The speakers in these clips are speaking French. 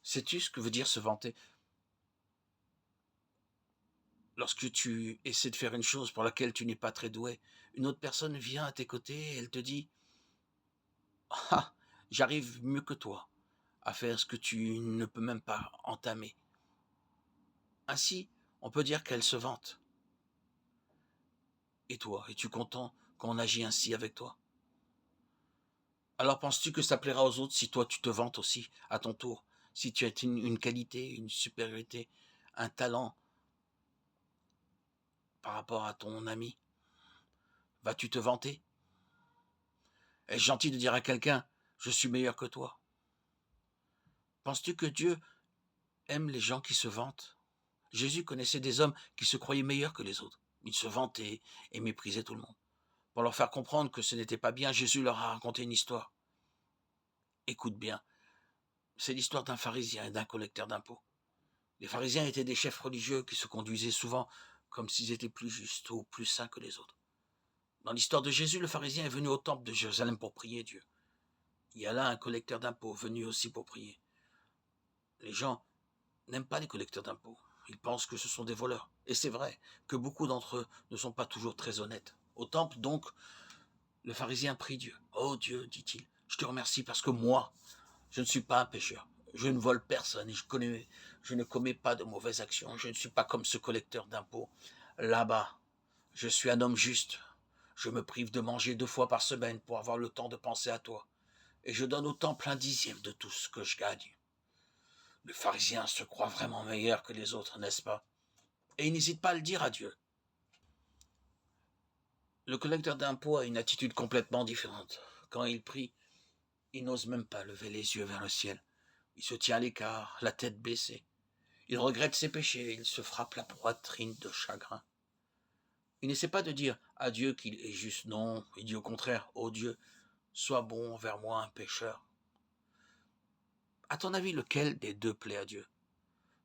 Sais-tu ce que veut dire se vanter? Lorsque tu essaies de faire une chose pour laquelle tu n'es pas très doué, une autre personne vient à tes côtés et elle te dit: «Ah, j'arrive mieux que toi à faire ce que tu ne peux même pas entamer». Ainsi, on peut dire qu'elle se vante. Et toi, es-tu content qu'on agit ainsi avec toi? Alors penses-tu que ça plaira aux autres si toi tu te vantes aussi, à ton tour? Si tu as une qualité, une supériorité, un talent par rapport à ton ami, vas-tu te vanter? Est-ce gentil de dire à quelqu'un: «Je suis meilleur que toi»? Penses-tu que Dieu aime les gens qui se vantent? Jésus connaissait des hommes qui se croyaient meilleurs que les autres. Ils se vantaient et méprisaient tout le monde. Pour leur faire comprendre que ce n'était pas bien, Jésus leur a raconté une histoire. Écoute bien, c'est l'histoire d'un pharisien et d'un collecteur d'impôts. Les pharisiens étaient des chefs religieux qui se conduisaient souvent comme s'ils étaient plus justes ou plus saints que les autres. Dans l'histoire de Jésus, le pharisien est venu au temple de Jérusalem pour prier Dieu. Il y a là un collecteur d'impôts venu aussi pour prier. Les gens n'aiment pas les collecteurs d'impôts. Ils pensent que ce sont des voleurs. Et c'est vrai que beaucoup d'entre eux ne sont pas toujours très honnêtes. Au temple, donc, le pharisien prie Dieu. Oh Dieu, dit-il, je te remercie parce que moi, je ne suis pas un pécheur. Je ne vole personne et je ne commets pas de mauvaises actions. Je ne suis pas comme ce collecteur d'impôts. Là-bas, je suis un homme juste. Je me prive de manger 2 fois par semaine pour avoir le temps de penser à toi. Et je donne au temple 1/10 de tout ce que je gagne. Le pharisien se croit vraiment meilleur que les autres, n'est-ce pas? Et il n'hésite pas à le dire à Dieu. Le collecteur d'impôts a une attitude complètement différente. Quand il prie, il n'ose même pas lever les yeux vers le ciel. Il se tient à l'écart, la tête baissée. Il regrette ses péchés, il se frappe la poitrine de chagrin. Il n'essaie pas de dire à Dieu qu'il est juste, non, il dit au contraire, ô Dieu, sois bon envers moi, un pécheur. À ton avis, lequel des deux plaît à Dieu?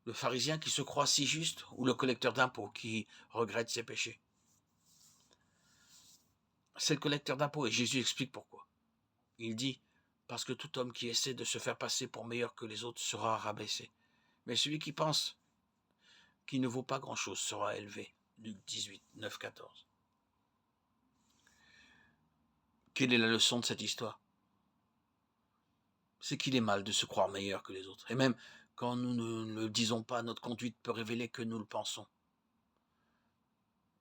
Le pharisien qui se croit si juste ou le collecteur d'impôts qui regrette ses péchés? C'est le collecteur d'impôts et Jésus explique pourquoi. Il dit, parce que tout homme qui essaie de se faire passer pour meilleur que les autres sera rabaissé. Mais celui qui pense qu'il ne vaut pas grand-chose sera élevé. Luc 18, 9, 14. Quelle est la leçon de cette histoire? C'est qu'il est mal de se croire meilleur que les autres. Et même quand nous ne le disons pas, notre conduite peut révéler que nous le pensons.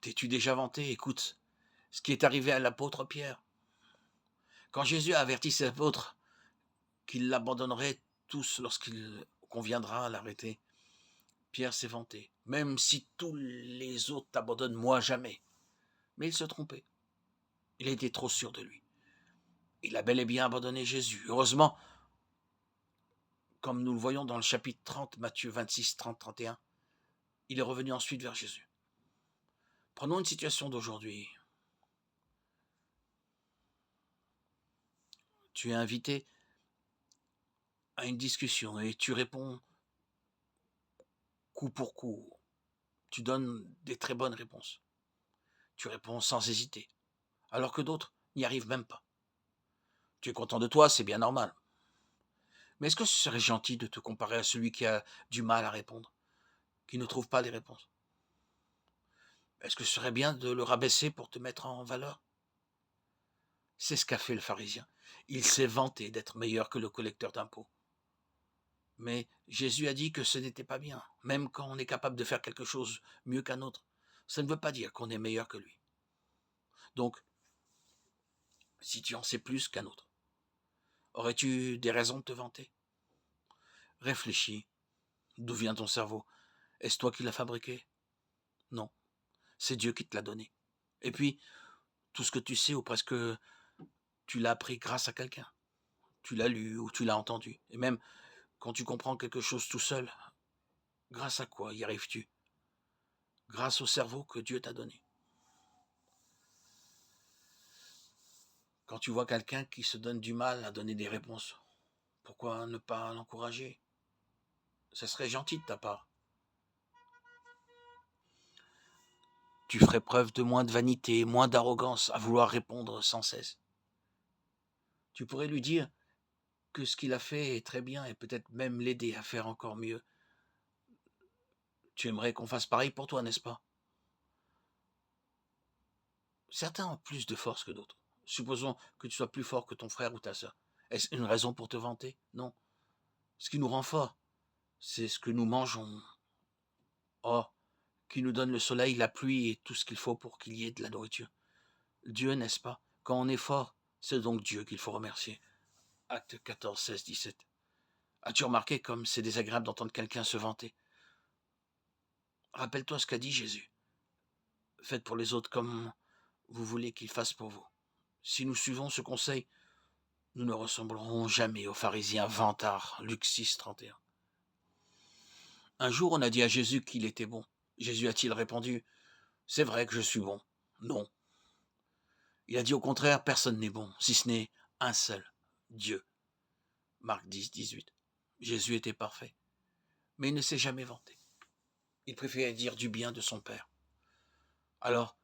T'es-tu déjà vanté? Écoute, ce qui est arrivé à l'apôtre Pierre. Quand Jésus a averti ses apôtres qu'il l'abandonnerait tous lorsqu'il conviendra à l'arrêter, Pierre s'est vanté. Même si tous les autres t'abandonnent, moi jamais. Mais il se trompait. Il était trop sûr de lui. Il a bel et bien abandonné Jésus. Heureusement, comme nous le voyons dans le chapitre 30, Matthieu 26, 30, 31, il est revenu ensuite vers Jésus. Prenons une situation d'aujourd'hui. Tu es invité à une discussion et tu réponds coup pour coup. Tu donnes des très bonnes réponses. Tu réponds sans hésiter, alors que d'autres n'y arrivent même pas. Tu es content de toi, c'est bien normal. Mais est-ce que ce serait gentil de te comparer à celui qui a du mal à répondre, qui ne trouve pas les réponses? Est-ce que ce serait bien de le rabaisser pour te mettre en valeur? C'est ce qu'a fait le pharisien. Il s'est vanté d'être meilleur que le collecteur d'impôts. Mais Jésus a dit que ce n'était pas bien, même quand on est capable de faire quelque chose mieux qu'un autre. Ça ne veut pas dire qu'on est meilleur que lui. Donc, si tu en sais plus qu'un autre, aurais-tu des raisons de te vanter? Réfléchis. D'où vient ton cerveau? Est-ce toi qui l'as fabriqué? Non, c'est Dieu qui te l'a donné. Et puis, tout ce que tu sais, ou presque, tu l'as appris grâce à quelqu'un. Tu l'as lu ou tu l'as entendu. Et même quand tu comprends quelque chose tout seul, grâce à quoi y arrives-tu? Grâce au cerveau que Dieu t'a donné. Quand tu vois quelqu'un qui se donne du mal à donner des réponses, pourquoi ne pas l'encourager? Ce serait gentil de ta part. Tu ferais preuve de moins de vanité, moins d'arrogance à vouloir répondre sans cesse. Tu pourrais lui dire que ce qu'il a fait est très bien et peut-être même l'aider à faire encore mieux. Tu aimerais qu'on fasse pareil pour toi, n'est-ce pas? Certains ont plus de force que d'autres. Supposons que tu sois plus fort que ton frère ou ta sœur. Est-ce une raison pour te vanter? Non. Ce qui nous rend forts, c'est ce que nous mangeons. Oh, qui nous donne le soleil, la pluie et tout ce qu'il faut pour qu'il y ait de la nourriture. Dieu, n'est-ce pas? Quand on est fort, c'est donc Dieu qu'il faut remercier. Acte 14, 16, 17. As-tu remarqué comme c'est désagréable d'entendre quelqu'un se vanter? Rappelle-toi ce qu'a dit Jésus. Faites pour les autres comme vous voulez qu'ils fassent pour vous. Si nous suivons ce conseil, nous ne ressemblerons jamais aux pharisiens vantards. Luc 6, 31. Un jour, on a dit à Jésus qu'il était bon. Jésus a-t-il répondu, c'est vrai que je suis bon? Non. Il a dit au contraire, personne n'est bon, si ce n'est un seul, Dieu. Marc 10, 18. Jésus était parfait, mais il ne s'est jamais vanté. Il préférait dire du bien de son Père. Alors,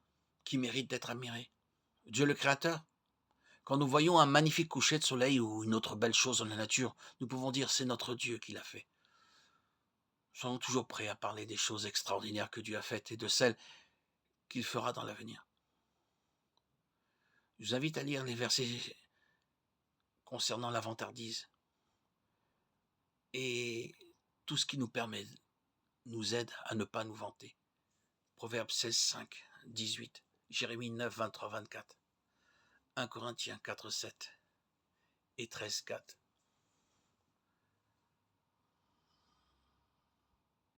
qui mérite d'être admiré? Dieu le Créateur? Quand nous voyons un magnifique coucher de soleil ou une autre belle chose dans la nature, nous pouvons dire c'est notre Dieu qui l'a fait. Soyons toujours prêts à parler des choses extraordinaires que Dieu a faites et de celles qu'il fera dans l'avenir. Je vous invite à lire les versets concernant la vantardise et tout ce qui nous aide à ne pas nous vanter. Proverbe 16, 5, 18, Jérémie 9, 23, 24, 1 Corinthiens 4, 7 et 13, 4.